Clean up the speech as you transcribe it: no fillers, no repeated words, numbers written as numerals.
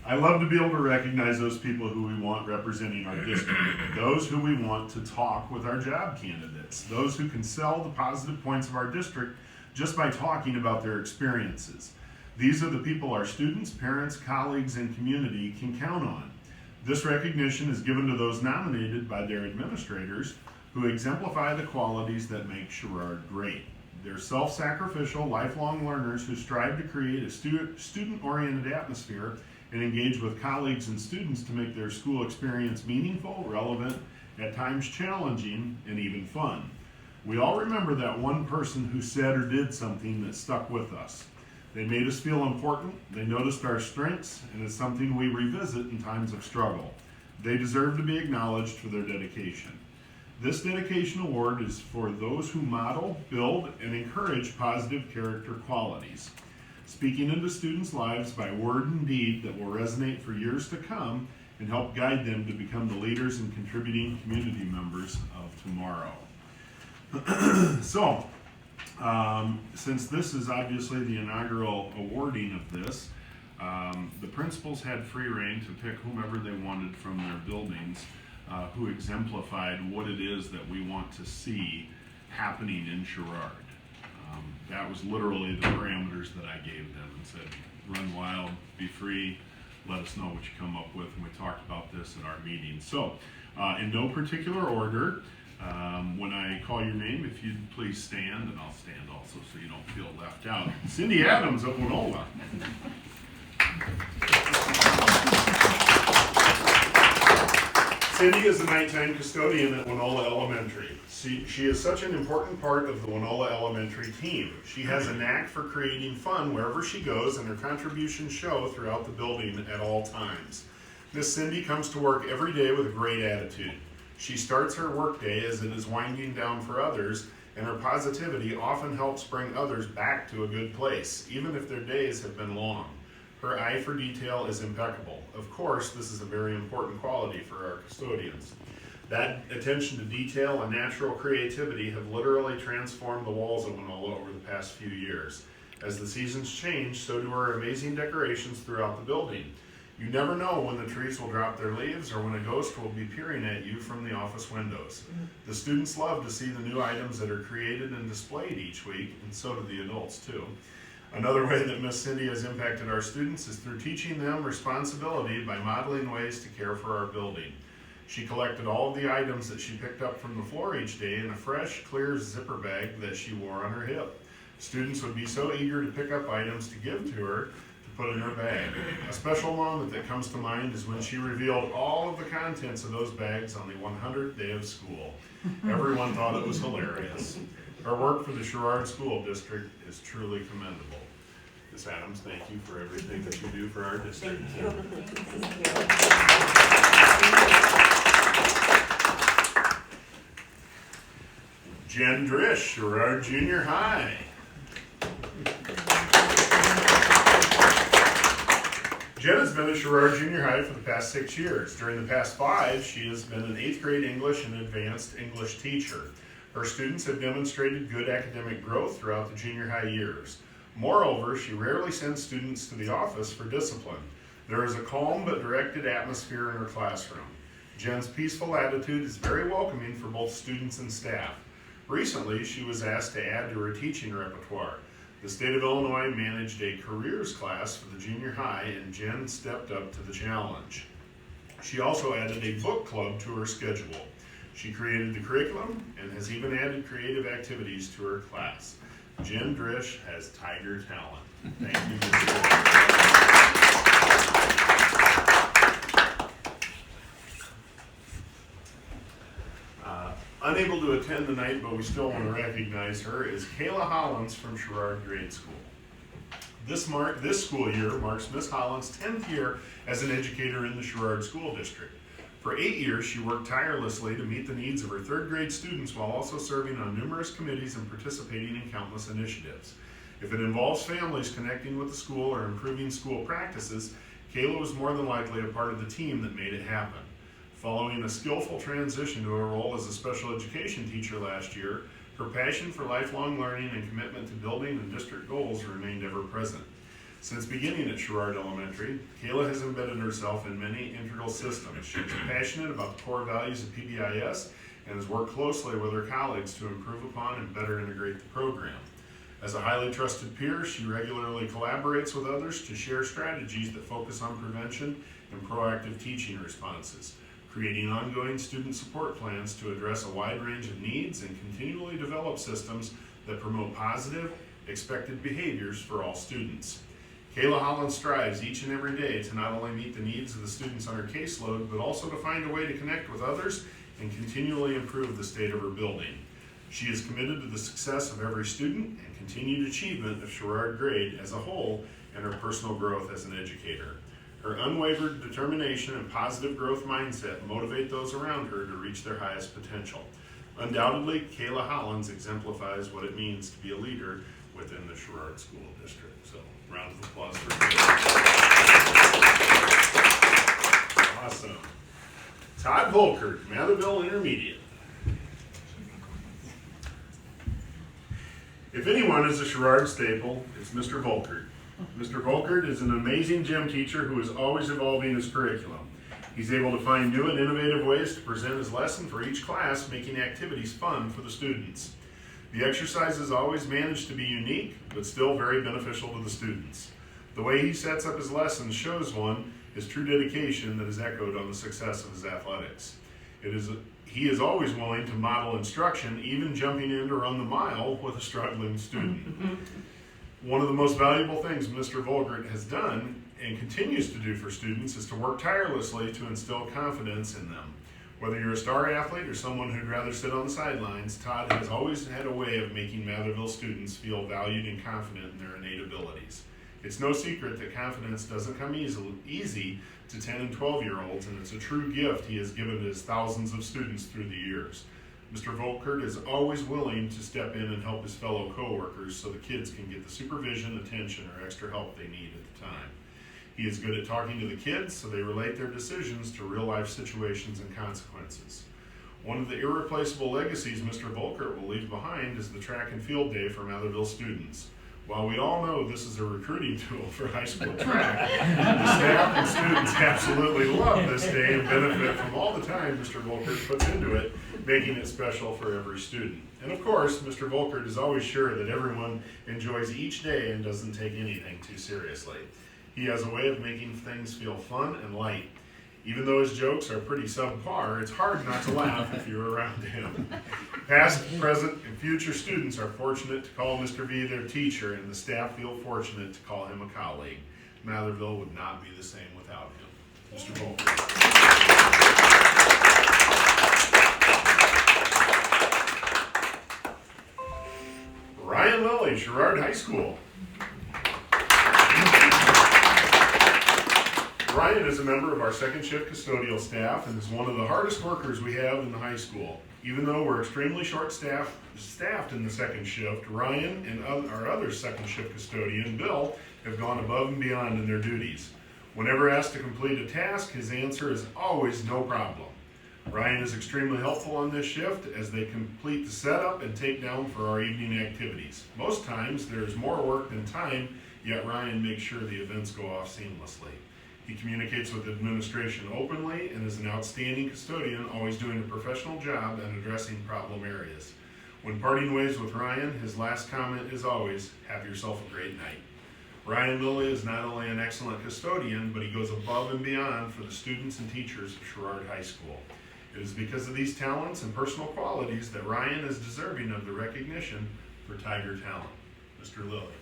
I love to be able to recognize those people who we want representing our district, those who we want to talk with our job candidates, those who can sell the positive points of our district just by talking about their experiences. These are the people our students, parents, colleagues, and community can count on. This recognition is given to those nominated by their administrators who exemplify the qualities that make Sherrard great. They're self-sacrificial, lifelong learners who strive to create a student-oriented atmosphere and engage with colleagues and students to make their school experience meaningful, relevant, at times challenging, and even fun. We all remember that one person who said or did something that stuck with us. They made us feel important, they noticed our strengths, and it's something we revisit in times of struggle. They deserve to be acknowledged for their dedication. This dedication award is for those who model, build, and encourage positive character qualities, speaking into students' lives by word and deed that will resonate for years to come and help guide them to become the leaders and contributing community members of tomorrow. So, since this is obviously the inaugural awarding of this, the principals had free reign to pick whomever they wanted from their buildings who exemplified what it is that we want to see happening in Sherrard. That was literally the parameters that I gave them and said, run wild, be free, let us know what you come up with, and we talked about this in our meeting. So, in no particular order, when I call your name, if you'd please stand, and I'll stand also so you don't feel left out. Cyndi Adams of Winola. Cyndi is the nighttime custodian at Winola Elementary. She is such an important part of the Winola Elementary team. She has a knack for creating fun wherever she goes, and her contributions show throughout the building at all times. Miss Cyndi comes to work every day with a great attitude. She starts her workday as it is winding down for others, and her positivity often helps bring others back to a good place, even if their days have been long. Her eye for detail is impeccable. Of course, this is a very important quality for our custodians. That attention to detail and natural creativity have literally transformed the walls of Winola over the past few years. As the seasons change, so do our amazing decorations throughout the building. You never know when the trees will drop their leaves or when a ghost will be peering at you from the office windows. The students love to see the new items that are created and displayed each week, and so do the adults too. Another way that Miss Cyndi has impacted our students is through teaching them responsibility by modeling ways to care for our building. She collected all of the items that she picked up from the floor each day in a fresh, clear zipper bag that she wore on her hip. Students would be so eager to pick up items to give to her to put in her bag. A special moment that comes to mind is when she revealed all of the contents of those bags on the 100th day of school. Everyone thought it was hilarious. Her work for the Sherrard School District is truly commendable. Ms. Adams, thank you for everything that you do for our district. Jen Drish, Sherrard Junior High. Jen has been at Sherrard Junior High for the past 6 years. During the past 5, she has been an 8th grade English and advanced English teacher. Her students have demonstrated good academic growth throughout the junior high years. Moreover, she rarely sends students to the office for discipline. There is a calm but directed atmosphere in her classroom. Jen's peaceful attitude is very welcoming for both students and staff. Recently, she was asked to add to her teaching repertoire. The state of Illinois managed a careers class for the junior high, and Jen stepped up to the challenge. She also added a book club to her schedule. She created the curriculum and has even added creative activities to her class. Jen Drish has tiger talent. Thank you, Ms. Unable to attend tonight, but we still want to recognize her, is Kayla Hollins from Sherrard Grade School. This school year marks Ms. Hollins' 10th year as an educator in the Sherrard School District. For 8 years, she worked tirelessly to meet the needs of her 3rd grade students while also serving on numerous committees and participating in countless initiatives. If it involves families connecting with the school or improving school practices, Kayla was more than likely a part of the team that made it happen. Following a skillful transition to a role as a special education teacher last year, her passion for lifelong learning and commitment to building and district goals remained ever present. Since beginning at Sherrard Elementary, Kayla has embedded herself in many integral systems. She is passionate about the core values of PBIS and has worked closely with her colleagues to improve upon and better integrate the program. As a highly trusted peer, she regularly collaborates with others to share strategies that focus on prevention and proactive teaching responses, creating ongoing student support plans to address a wide range of needs and continually develop systems that promote positive, expected behaviors for all students. Kayla Hollins strives each and every day to not only meet the needs of the students on her caseload, but also to find a way to connect with others and continually improve the state of her building. She is committed to the success of every student and continued achievement of Sherrard grade as a whole and her personal growth as an educator. Her unwavering determination and positive growth mindset motivate those around her to reach their highest potential. Undoubtedly, Kayla Hollins exemplifies what it means to be a leader within the Sherrard School District. So, round of applause for Kayla. Awesome. Todd Volkert, Matherville Intermediate. If anyone is a Sherrard staple, it's Mr. Volkert. Mr. Volkert is an amazing gym teacher who is always evolving his curriculum. He's able to find new and innovative ways to present his lesson for each class, making activities fun for the students. The exercises always manage to be unique, but still very beneficial to the students. The way he sets up his lessons shows his true dedication that is echoed on the success of his athletics. He is always willing to model instruction, even jumping in to run the mile with a struggling student. One of the most valuable things Mr. Volkert has done and continues to do for students is to work tirelessly to instill confidence in them. Whether you're a star athlete or someone who'd rather sit on the sidelines, Todd has always had a way of making Matherville students feel valued and confident in their innate abilities. It's no secret that confidence doesn't come easy to 10 and 12-year-olds, and it's a true gift he has given to his thousands of students through the years. Mr. Volkert is always willing to step in and help his fellow coworkers so the kids can get the supervision, attention, or extra help they need at the time. He is good at talking to the kids so they relate their decisions to real-life situations and consequences. One of the irreplaceable legacies Mr. Volkert will leave behind is the track and field day for Matherville students. While we all know this is a recruiting tool for high school track, the staff and students absolutely love this day and benefit from all the time Mr. Volkert puts into it, making it special for every student. And of course, Mr. Volkert is always sure that everyone enjoys each day and doesn't take anything too seriously. He has a way of making things feel fun and light. Even though his jokes are pretty subpar, it's hard not to laugh if you're around him. Past, present, and future students are fortunate to call Mr. V their teacher, and the staff feel fortunate to call him a colleague. Matherville would not be the same without him. Mr. Volkert. Ryan Lilly, Sherrard High School. Ryan is a member of our second shift custodial staff and is one of the hardest workers we have in the high school. Even though we're extremely short-staffed in the second shift, Ryan and our other second shift custodian, Bill, have gone above and beyond in their duties. Whenever asked to complete a task, his answer is always no problem. Ryan is extremely helpful on this shift as they complete the setup and take down for our evening activities. Most times there is more work than time, yet Ryan makes sure the events go off seamlessly. He communicates with administration openly and is an outstanding custodian, always doing a professional job and addressing problem areas. When parting ways with Ryan, his last comment is always, "Have yourself a great night." Ryan Lilly is not only an excellent custodian, but he goes above and beyond for the students and teachers of Sherrard High School. It is because of these talents and personal qualities that Ryan is deserving of the recognition for Tiger Talent. Mr. Lilly.